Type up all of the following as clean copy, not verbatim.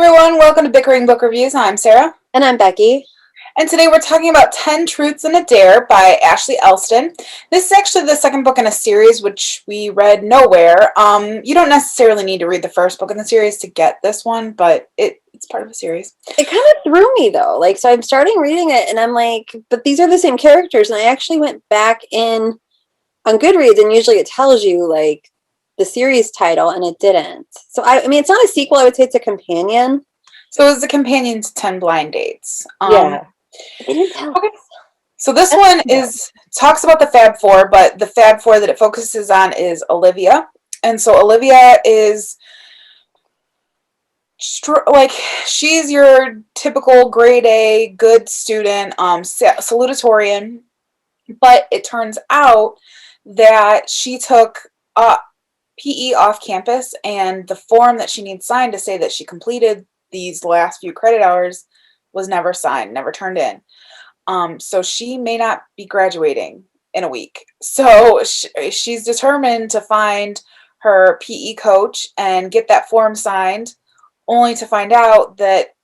everyone, welcome to Bickering Book Reviews. I'm Sarah. And I'm Becky. And today we're talking about 10 Truths and a Dare by Ashley Elston. This is actually the second book in a series which we read nowhere. You don't necessarily need to read the first book in the series to get this one, but it's part of a series. It kind of threw me though. So I'm starting reading it and I'm like, but these are the same characters. And I actually went back in on Goodreads and usually it tells you like the series title and it didn't. So I mean, it's not a sequel. I would say it's a companion. So it's a companion to 10 Blind Dates. Yeah. They didn't tell okay. So this one talks about the Fab Four, but the Fab Four that it focuses on is Olivia. And so Olivia is she's your typical grade A good student, salutatorian, but it turns out that she took PE off campus, and the form that she needs signed to say that she completed these last few credit hours was never signed, never turned in. So she may not be graduating in a week. So she's determined to find her PE coach and get that form signed, only to find out that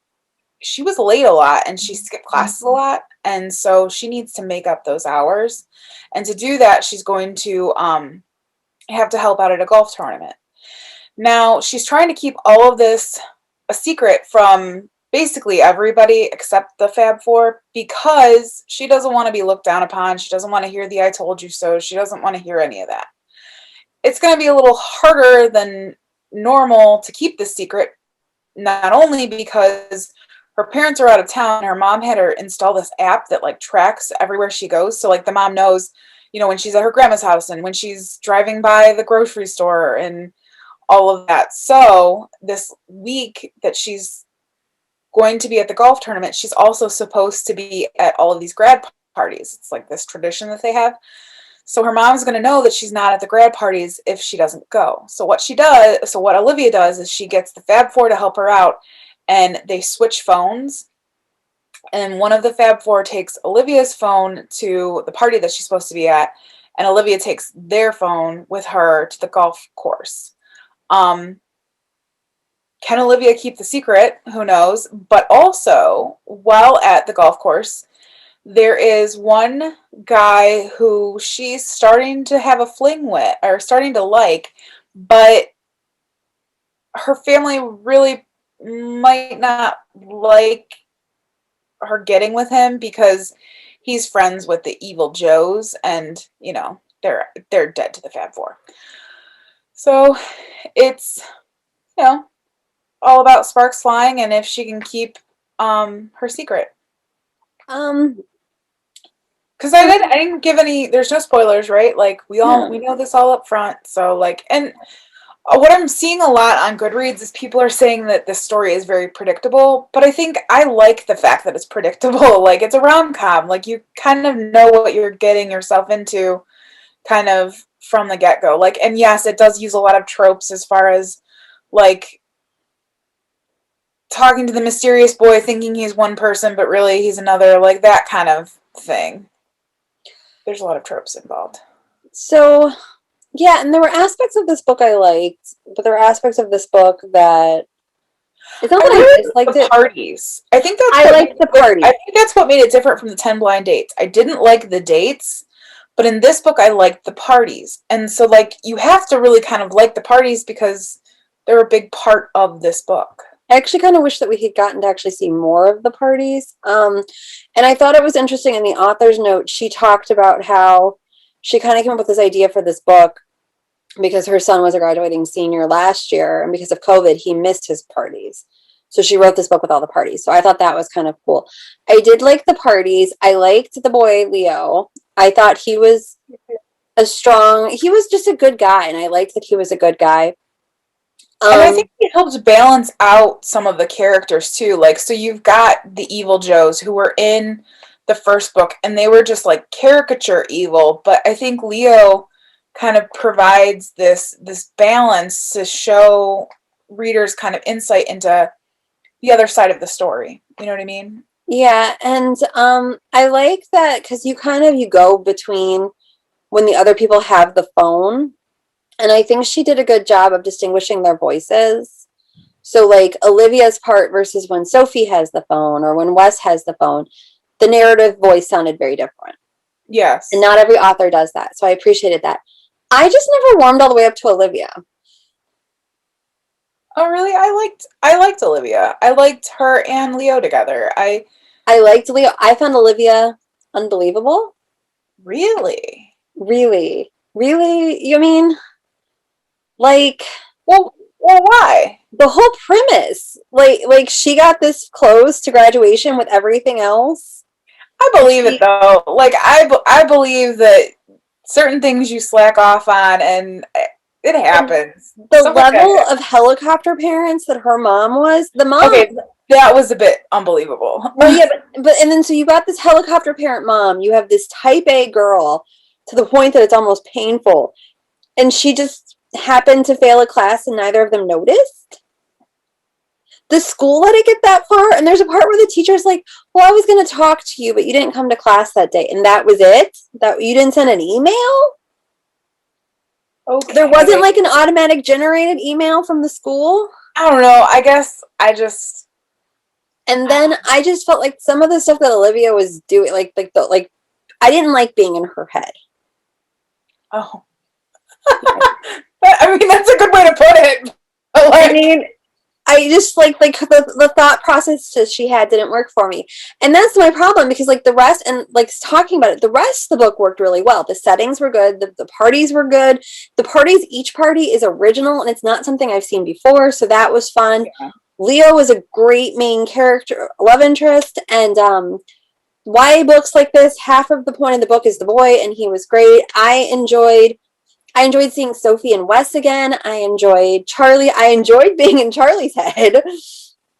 she was late a lot and she skipped classes a lot. And so she needs to make up those hours. And to do that, she's going to have to help out at a golf tournament. Now, she's trying to keep all of this a secret from basically everybody except the Fab Four because she doesn't want to be looked down upon. She doesn't want to hear the I told you so. She doesn't want to hear any of that. It's going to be a little harder than normal to keep this secret, not only because her parents are out of town. Her mom had her install this app that like tracks everywhere she goes. So like the mom knows, when she's at her grandma's house and when she's driving by the grocery store and all of that. So this week that she's going to be at the golf tournament, she's also supposed to be at all of these grad parties. It's like this tradition that they have. So her mom's going to know that she's not at the grad parties if she doesn't go. So what Olivia does is she gets the Fab Four to help her out, and they switch phones. And one of the Fab Four takes Olivia's phone to the party that she's supposed to be at, and Olivia takes their phone with her to the golf course. Can Olivia keep the secret? Who knows? But also, while at the golf course, there is one guy who she's starting to have a fling with, or starting to like, but her family really might not like her getting with him because he's friends with the evil Joes, and they're dead to the Fab Four. So it's all about sparks flying and if she can keep her secret. Because I didn't give any. There's no spoilers, right? Like we know this all up front. So and what I'm seeing a lot on Goodreads is people are saying that this story is very predictable, but I think I like the fact that it's predictable. Like it's a rom-com. Like you kind of know what you're getting yourself into, kind of from the get-go. And yes, it does use a lot of tropes as far as talking to the mysterious boy thinking he's one person but really he's another, that kind of thing. There's a lot of tropes involved. So yeah, and there were aspects of this book I liked, but there were aspects of this book that it's not that I disliked it. Parties. I think I liked the parties. I think that's what made it different from the 10 Blind Dates. I didn't like the dates, but in this book I liked the parties. And so you have to really kind of like the parties because they're a big part of this book. I actually kind of wish that we had gotten to actually see more of the parties. And I thought it was interesting in the author's note, she talked about how she kind of came up with this idea for this book because her son was a graduating senior last year, and because of COVID, he missed his parties. So she wrote this book with all the parties. So I thought that was kind of cool. I did like the parties. I liked the boy, Leo. I thought he was he was just a good guy, and I liked that he was a good guy. And I think it helps balance out some of the characters too. So you've got the evil Joes who were in the first book and they were just caricature evil. But I think Leo kind of provides this balance to show readers kind of insight into the other side of the story. You know what I mean? Yeah. And I like that because you go between when the other people have the phone. And I think she did a good job of distinguishing their voices. So like Olivia's part versus when Sophie has the phone or when Wes has the phone, the narrative voice sounded very different. And Yes. not every author does that. So I appreciated that. I just never warmed all the way up to Olivia. Oh, really? I liked Olivia. I liked her and Leo together. I liked Leo. I found Olivia unbelievable. Really. Really. Really? You mean like Well, why? the whole premise? Like she got this close to graduation with everything else. I And believe it she though. Like I believe that certain things you slack off on, and it and happens. the Stuff like that level of happens. helicopter parents that her mom was, the mom. Okay, that was a bit unbelievable. Well, yeah, but and then so you got this helicopter parent mom. You have this type A girl to the point that it's almost painful, and she just happened to fail a class, and neither of them noticed. The school let it get that far, and there's a part where the teacher's like, "Well, I was going to talk to you, but you didn't come to class that day, and that was it. That you didn't send an email. There wasn't Okay. like an automatic generated email from the school." I don't know. I guess I just. And then I just felt like some of the stuff that Olivia was doing, like I didn't like being in her head. Oh. I mean, that's a good way to put it. But I like, mean, I just like the thought process that she had didn't work for me, and that's my problem because like the rest and like talking about it, the rest of the book worked really well. The settings were good, the parties were good. The parties, each party is original and it's not something I've seen before, so that was fun. yeah. Leo was a great main character, love interest, and YA books like this, half of the point of the book is the boy, and he was great. I enjoyed seeing Sophie and Wes again. I enjoyed Charlie. I enjoyed being in Charlie's head.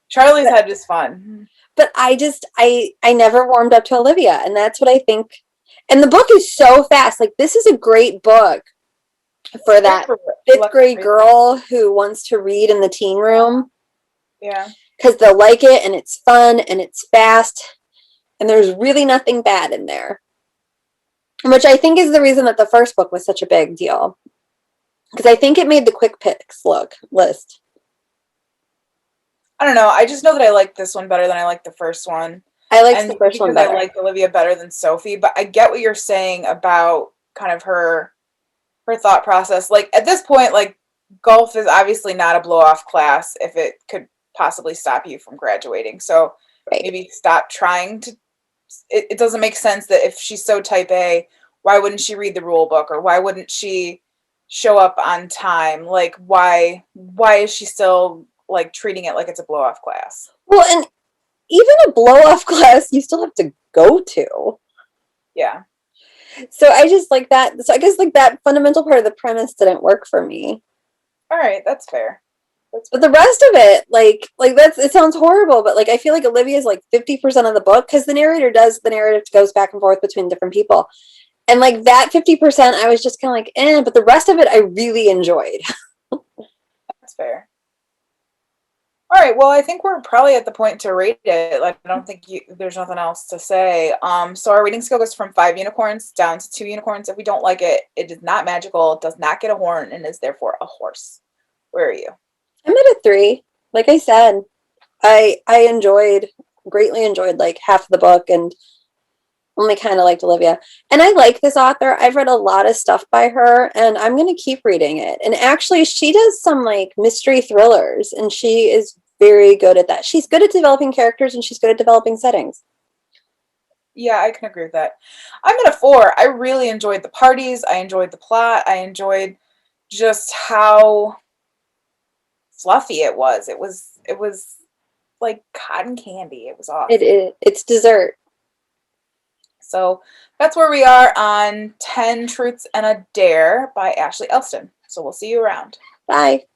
Charlie's head is fun. But I never warmed up to Olivia, and that's what I think. And the book is so fast. Like this is a great book for Great that for fifth electric grade reading. girl who wants to read in the teen room Yeah. because they'll like it and it's fun and it's fast and there's really nothing bad in there. Which I think is the reason that the first book was such a big deal. Because I think it made the quick picks list. I don't know. I just know that I like this one better than I like the first one. I liked And the first one because I better. liked Olivia better than Sophie, but I get what you're saying about kind of her thought process. Like at this point, like golf is obviously not a blow off class if it could possibly stop you from graduating. So Right. maybe stop trying to. It doesn't make sense that if she's so type A, why wouldn't she read the rule book or why wouldn't she show up on time? Like why is she still like treating it like it's a blow off class? Well, and even a blow off class, you still have to go to. Yeah. So I just like that. So I guess like that fundamental part of the premise didn't work for me. All right, that's fair. But the rest of it, like that's it sounds horrible, but like I feel like Olivia is like 50% of the book because the narrative goes back and forth between different people. And like that 50%, I was just kind of like, but the rest of it I really enjoyed. That's fair. All right, well, I think we're probably at the point to rate it. Like, I don't think there's nothing else to say. So our rating scale goes from 5 unicorns down to 2 unicorns. If we don't like it, it is not magical, does not get a horn, and is therefore a horse. Where are you? I'm at a 3. Like I said, I greatly enjoyed like half of the book and only kind of liked Olivia. And I like this author. I've read a lot of stuff by her and I'm going to keep reading it. And actually she does some like mystery thrillers and she is very good at that. She's good at developing characters and she's good at developing settings. Yeah, I can agree with that. I'm at a 4. I really enjoyed the parties. I enjoyed the plot. I enjoyed just how fluffy it was. It was like cotton candy. It was awesome. It's dessert. So that's where we are on 10 Truths and a Dare by Ashley Elston. So we'll see you around. Bye.